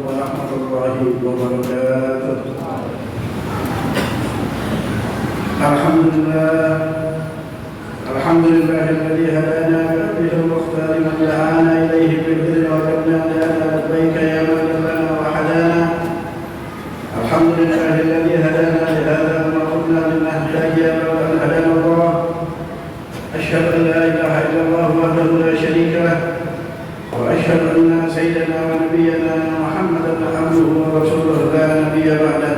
ورحمة الله وبركاته. الحمد لله الذي هدانا بأمره المختار من دعانا إليه بالبر وكنا لنا لبيك يا من دلنا وحدانا. الحمد لله الذي هدانا لهذا وما كنا لنهتدي لولا أن هدانا الله. أشهد أن لا إله إلا الله وحده لا شريك له، وأشهد أن سيدنا ونبينا محمدا عبده ورسوله لا نبي بعده.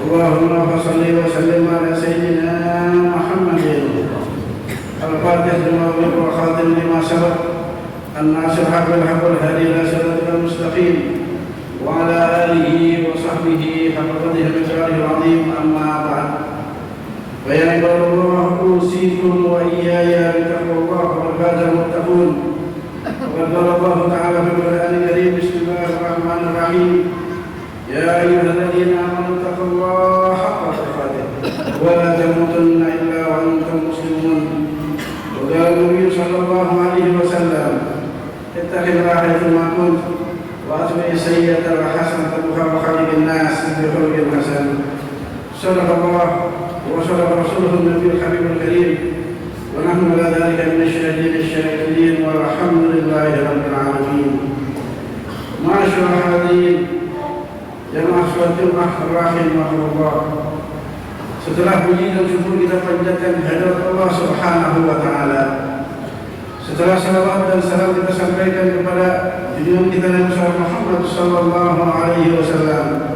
اللهم صل وسلم على سيدنا محمد الفاتح لما أغلق والخاتم لما سبق الناصر الحق بالحق والهادي إلى صراطك المستقيم وعلى آله وصحبه حق قدره ومقداره العظيم. أما بعد، فيا عباد الله أوصيكم وإياي بتقوى الله وقد فاز المتقون. وقد قال الله تعالى في القرآن الكريم: بسم الله الرحمن الرحيم: يا أيها الذين آمنوا اتقوا الله حق تقاته ولا تموتن إلا وأنتم مسلمون. وقال النبي صلى الله عليه وسلم: اتق الله حيثما كنت وأتبع السيئة الحسنة وخالق الناس بخلق حسن. صدق الله وصدق رسوله النبي الحبيب الكريم، ونحن على ذلك من الشاهدين الشاكرين، والحمد لله رب العالمين. معاشر الحاضرين jamaah sholat Jumat rahimahullah, setelah puji dan syukur kita panjatkan kehadirat Allah Subhanahu wa taala, setelah salawat dan salam kita sampaikan kepada junjungan kita Nabi Muhammad sallallahu alaihi wasallam,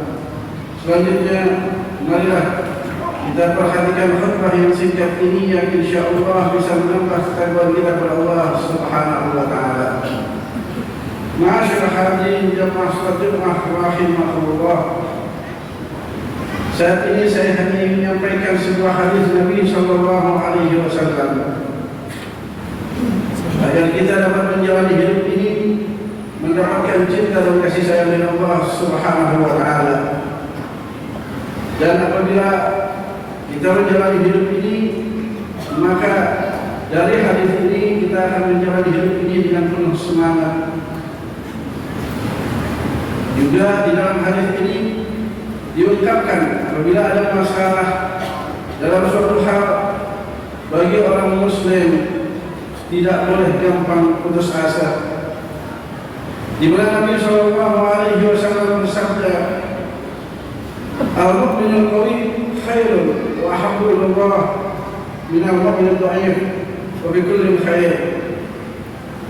selanjutnya marilah kita perhatikan khutbah yang singkat ini yang insyaallah bisa menambah ketakwaan kita kepada Allah Subhanahu wa taala. Ma'asyiral hadirin jamaah sholat Jumat rahimahullah, saat ini saya hanya ingin menyampaikan sebuah hadis Nabi sallallahu alaihi wasallam agar kita dapat menjalani hidup ini mendapatkan cinta dan kasih sayang dari Allah Subhanahu wa taala. Dan apabila kita menjalani hidup ini, maka dari hadis ini kita akan menjalani hidup ini dengan penuh semangat. Juga di dalam hadis ini diungkapkan apabila ada masalah dalam suatu hal, bagi orang muslim tidak boleh gampang putus asa. Di mana Nabi sallallahu alaihi wasallam bersabda, al-mu'minul qawi khairun wa ahabbu ila Allah min al-mu'minid dha'if wa bi kulli khair.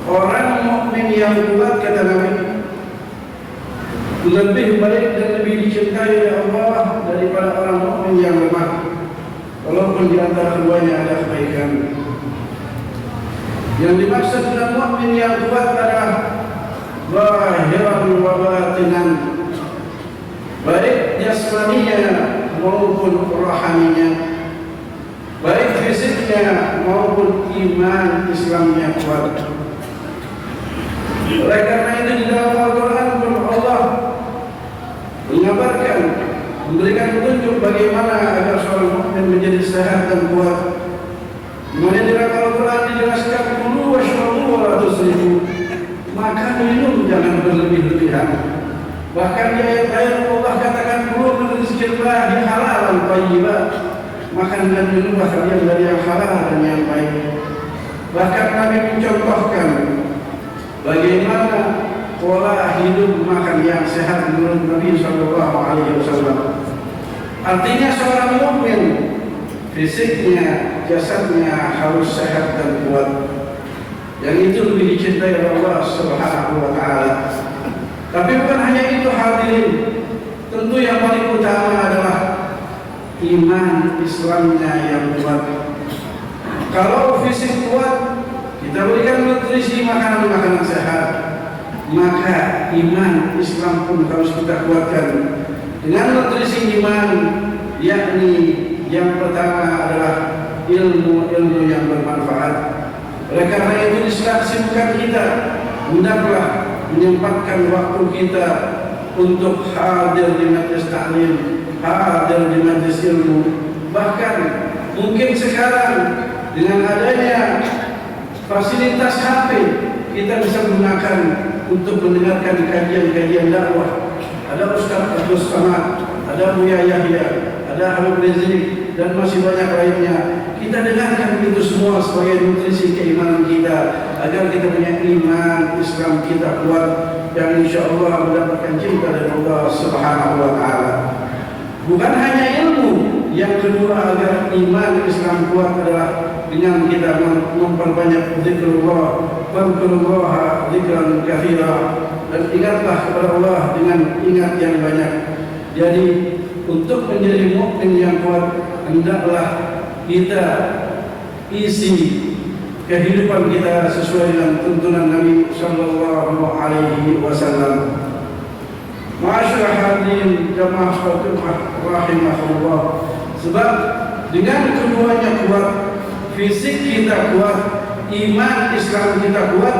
Orang mukmin yang kuat, kata Nabi, lebih baik dan lebih dicintai oleh Allah daripada orang mukmin yang lemah, walaupun di antara keduanya ada kebaikan. Yang dimaksud dengan mukmin yang kuat adalah zahiran wa batinan, baik jasmaninya maupun rohaninya, baik fisiknya maupun iman Islamnya kuat. Oleh karena itu di dalam Al-Quran pun Allah mengabarkan, memberikan petunjuk bagaimana agar seorang mukmin menjadi sehat dan kuat. Dimana di dalam Al-Quran dijelaskan, kulu washrabu wa la tusrifu, makan minum jangan berlebih-lebihan. Bahkan di ayat-ayat Allah katakan, kulu min rizqillahi halalan thayyiban, makan dan minumlah kalian dari yang halal dan yang baik. Bahkan Nabi mencontohkan bagaimana pola hidup makan yang sehat menurut Nabi sallallahu alaihi wasallam. Artinya seorang mukmin fisiknya, jasadnya harus sehat dan kuat. Yang itu lebih dicintai oleh Allah Subhanahu wa taala. Tapi bukan hanya itu hadirin, tentu yang paling utama adalah iman Islamnya yang kuat. Kalau fisik kuat, kita berikan nutrisi makanan-makanan sehat, maka iman Islam pun harus kita kuatkan dengan nutrisi iman, yakni yang pertama adalah ilmu-ilmu yang bermanfaat. Oleh karena itu disiapkan kita hendaklah menyempatkan waktu kita untuk hadir di majelis taklim, hadir di majelis ilmu. Bahkan mungkin sekarang dengan adanya fasilitas HP, kita bisa gunakan untuk mendengarkan kajian-kajian dakwah. Ada Ustaz Abdul Samad, ada Buya Yahya, ada Habib Rizik, dan masih banyak lainnya. Kita dengarkan itu semua sebagai nutrisi keimanan kita, agar kita punya iman Islam kita kuat, yang insya Allah mendapatkan cinta dari Allah Subhanahu wa Ta'ala. Bukan hanya ilmu, yang kedua agar iman Islam kuat adalah dengan kita memperbanyak zikrullah, fadhkurullaha dzikran katsira, dan ingatlah kepada Allah dengan ingat yang banyak. Jadi untuk menjadi mukmin yang kuat, hendaklah kita isi kehidupan kita sesuai dengan tuntunan Nabi sallallahu alaihi wasallam. Ma'asyiral hadirin jamaah rahimahullah. Sebab dengan keduanya kuat, fisik kita kuat, iman Islam kita kuat,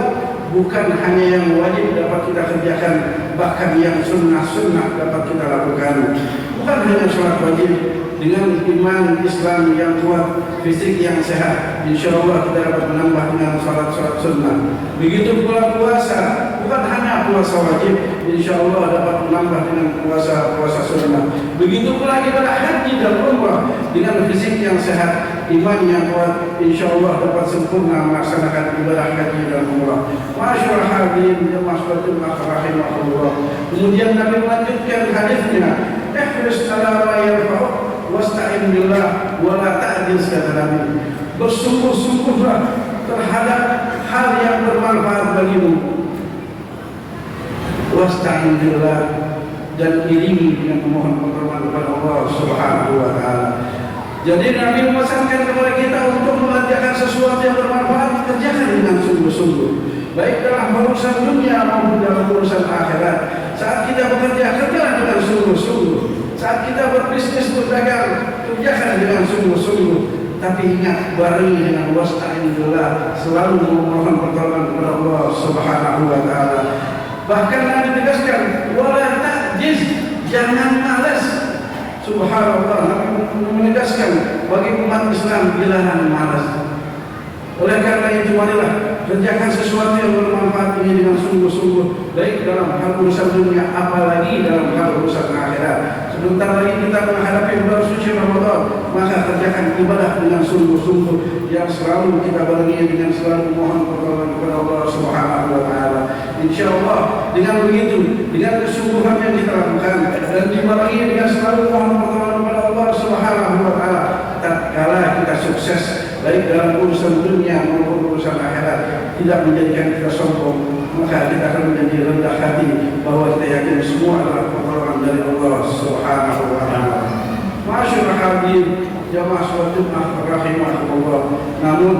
bukan hanya yang wajib dapat kita kerjakan, bahkan yang sunnah-sunnah dapat kita lakukan. Bukan hanya sholat wajib, dengan iman Islam yang kuat, fisik yang sehat, insya Allah kita dapat menambah dengan sholat-sholat sunnah. Begitu pula puasa, bukan hanya puasa wajib, insya Allah dapat menambah dengan puasa sunnah. Begitu pula ibadah haji dan umrah, dengan fisik yang sehat, iman yang kuat, insya Allah dapat sempurna melaksanakan ibadah haji dan umrah. Masyaallah hadirin jemaah rahimahullah. Kemudian Nabi melanjutkan hadisnya, ihris ala ma yarfa'uk wasta'in billah wa la ta'jiz, kata Nabi. Bersungguh-sungguhlah terhadap hal yang bermanfaat bagimu. Wasta'in billah, dan iringi dengan memohon pertolongan kepada Allah Subhanahu wa Ta'ala. Jadi Nabi memesankan kepada kita untuk mengerjakan sesuatu yang bermanfaat, kerjakan dengan sungguh-sungguh, baik dalam urusan dunia maupun dalam urusan akhirat. Saat kita bekerja, kerjalah dengan sungguh-sungguh. Saat kita berbisnis, berdagang, kerjakan dengan sungguh-sungguh. Tapi ingat, barengi dengan wasta'in billah, selalu memohon pertolongan kepada Allah Subhanahu wa Ta'ala. Bahkan Nabi tegaskan, wala ta'jiz, jangan malas. Subhanallah, Nabi menegaskan bagi umat Islam dilarang malas. Oleh karena itu, marilah kerjakan sesuatu yang bermanfaat ini dengan sungguh-sungguh, baik dalam hal urusan dunia, apalagi dalam hal urusan akhirat. Sebentar lagi kita menghadapi bulan suci Ramadan, maka kerjakan ibadah dengan sungguh-sungguh, yang selalu kita barengi dengan selalu mohon pertolongan kepada Allah Subhanahu wa Ta'ala. Insya Allah dengan begitu, dengan kesungguhan yang kita lakukan dan dibarengi dengan selalu mohon pertolongan kepada Allah Subhanahu wa Ta'ala, tatkala kita sukses baik dalam urusan dunia maupun urusan akhirat, tidak menjadikan kita sombong, maka kita akan menjadi rendah hati bahwa kita yakin semua adalah pertolongan dari Allah Subhanahu wa Ta'ala. Masyaallah hadirin jamaah salat Jumat rahimahullah. Namun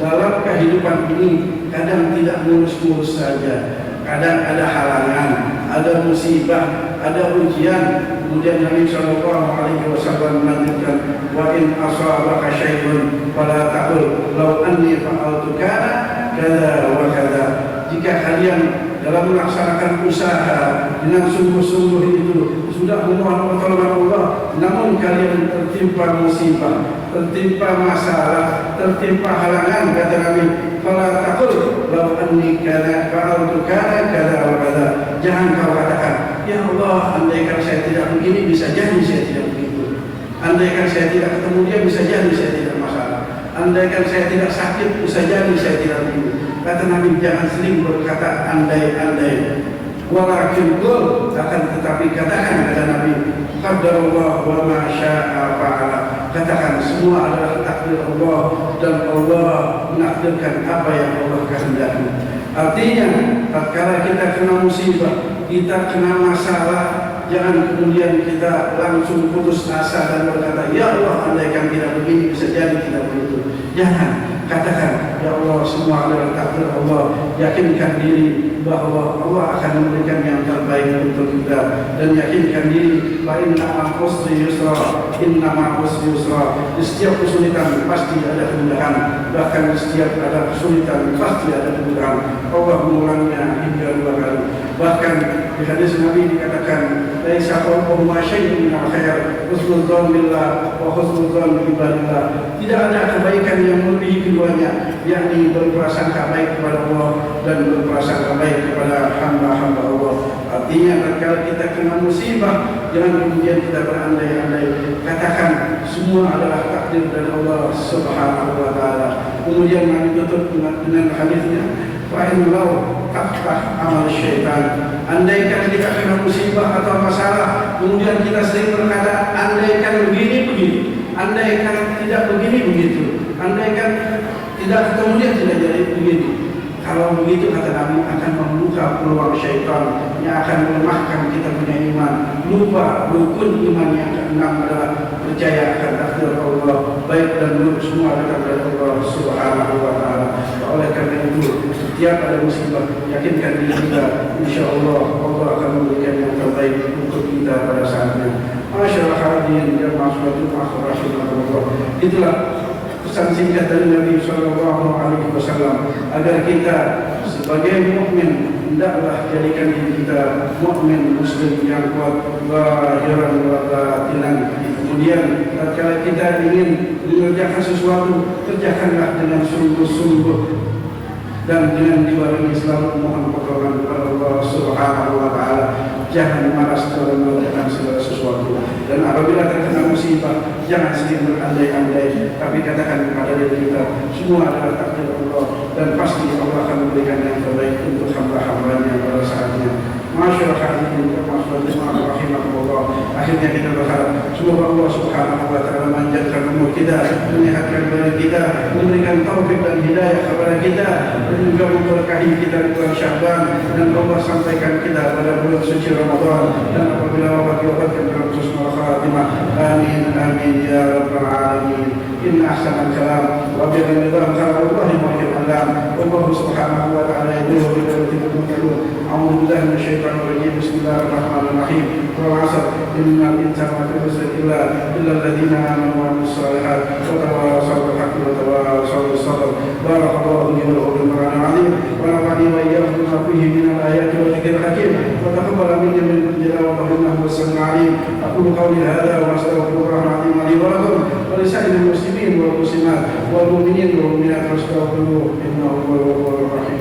dalam kehidupan ini kadang tidak mulus-mulus saja. Kadang ada halangan, ada musibah, ada ujian. Kemudian Nabi sallallahu alaihi wasallam melanjutkan, wa in asabaka syai'un fala taqul law anni fa'altu kadza wa kadza. Jika kalian dalam melaksanakan usaha dengan sungguh-sungguh itu sudah memohon pertolongan Allah, namun kalian tertimpa musibah, tertimpa masalah, tertimpa halangan, kata Nabi, fala taqul law anni fa'altu kadza wa kadza. Jangan kau katakan, ya Allah, andaikan saya tidak begini, bisa jadi saya tidak begitu. Andaikan saya tidak ketemu dia, bisa jadi saya tidak masalah. Andaikan saya tidak sakit, bisa jadi saya tidak begitu. Kata Nabi, jangan sering berkata andai-andai. Walakin qul, akan tetapi katakan, kata Nabi, qadarullah wa ma syaa fa'ala. Katakan semua adalah takdir Allah, dan Allah menakdirkan apa yang Allah kehendaki. Artinya, tatkala kita kena musibah, kita kena masalah, jangan kemudian kita langsung putus asa dan berkata, ya Allah, andaikan tidak begini, bisa jadi tidak begitu. Jangan, katakan, ya Allah, semua adalah takdir Allah. Yakinkan diri bahwa Allah akan memberikan yang terbaik untuk kita, dan yakinkan diri bahwa inna ma'al usri yusra, inna ma'al usri yusra. Di setiap kesulitan pasti ada kemudahan, bahkan di setiap ada kesulitan pasti ada kemudahan. Allah mengulangnya hingga 2 kali. Bahkan di hadis Nabi dikatakan, laisa fawqahuma syai'un minal khair, husnul dzan billah wa husnul dzan bi ibadillah. Tidak ada kebaikan yang melebihi keduanya, yakni berprasangka baik kepada Allah dan berprasangka baik kepada hamba-hamba Allah. Artinya tatkala kita kena musibah, jangan kemudian kita berandai-andai. Katakan semua adalah takdir dari Allah Subhanahu wa taala. Kemudian Nabi tutup dengan hadisnya, fa'in law tahtah amal syaitan. Andaikan kita kena musibah atau masalah, kemudian kita sering berkata, andaikan begini, andaikan tidak begini begitu, andaikan tidak, kemudian tidak jadi begini. Kalau begitu kata Nabi akan membuka peluang syaitan yang akan melemahkan kita punya iman. Lupa rukun iman yang keenam adalah percaya akan takdir Allah, baik dan buruk semua datang dari Allah Subhanahu wa taala. Oleh karena itu, setiap ada musibah, yakinkan diri kita, insyaallah Allah akan memberikan yang terbaik untuk kita pada saatnya. Masyaallah hadirin yang masuk Allah. Itulah pesan singkat dari Nabi SAW agar kita sebagai mukmin hendaklah jadikan diri kita mukmin muslim yang kuat zahiran wa batinan. Kemudian tatkala kita ingin mengerjakan sesuatu, kerjakanlah dengan sungguh-sungguh dan dengan dibarengi selalu mohon pertolongan kepada Allah Subhanahu wa taala. Jangan malas dalam mengerjakan segala sesuatu. Dan apabila terkena musibah, jangan sering berandai-andai, tapi katakan kepada diri kita, semua adalah takdir Allah dan pasti Allah akan memberikan yang terbaik untuk hamba-hambanya pada saatnya. Masyaallah hadirin rahimahullah rahimahullah. Akhirnya kita berharap semoga Allah Subhanahu wa taala memanjangkan umur kita, menyehatkan badan kita, memberikan taufik dan hidayah kepada kita, dan juga memberkahi kita di bulan Sya'ban, dan Allah sampaikan kita pada bulan suci Ramadan, dan apabila wafat dalam husnul khatimah. Amin amin ya rabbal alamin. Inna ahsanal kalam wa bi ridwan khalaqullahi wa bi'alam. Allah Subhanahu wa taala yad'u bi tawfiqihi wa a'udzu billahi minasyaitonir rajim. Bismillahirrahmanirrahim. Wal 'asr innal insana lafi khusr illa alladziina aamanu wa 'amilus shalihaati wa tawaasaw bil haqqi wa tawaasaw bis sabr. Barakallahu li wa lakum fil Qur'anil 'azim wa nafa'ani wa iyyakum bima fihi minal ayati wa dzikril hakim wa taqabbal minni min tilawatihi innahu was-sami'ul 'alim. Aqulu qawli hadza wa astaghfirullahal 'azim li wa lakum wa li sa'iril muslimin wal muslimat wal mu'minin wal mu'minat fastaghfiruhu innahu huwal ghafurur rahim.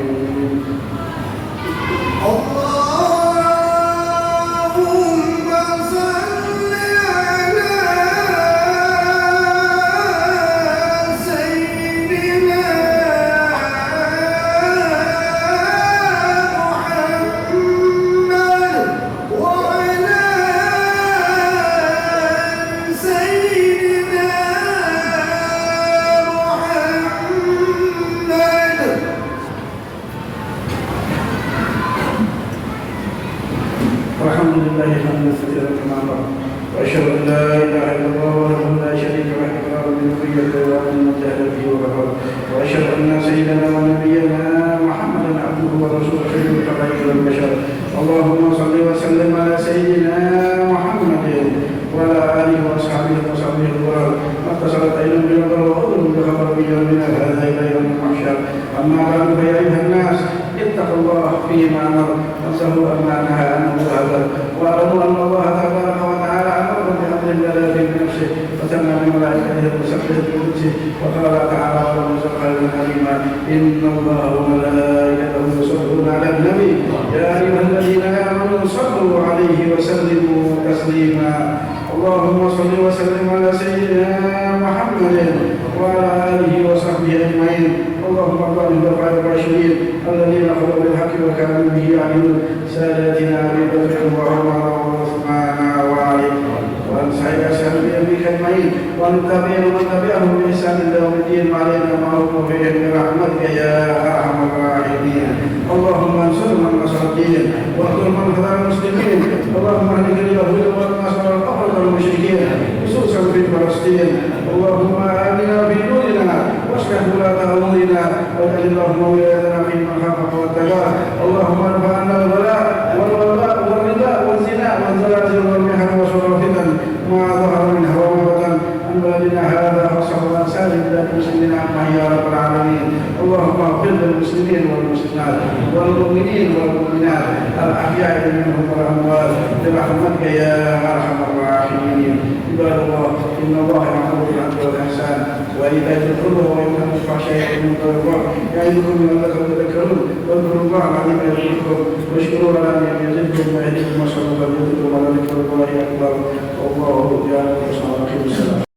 والمؤمنين والمؤمنات والمؤمنين والمؤمنات والمؤمنات الأحياء منهم والأموات برحمتك يا أرحم الراحمين. عباد الله إن الله يأمر بالعدل والإحسان وإيتاء ذي القربى وينهى عن الفحشاء والمنكر والبغي يعظكم لعلكم تذكرون واذكروا الله العظيم يذكركم واشكروا على نعمه يزدكم ويهدكم وصلوا على ذكر الله أكبر والله يعلم الصلاة والسلام.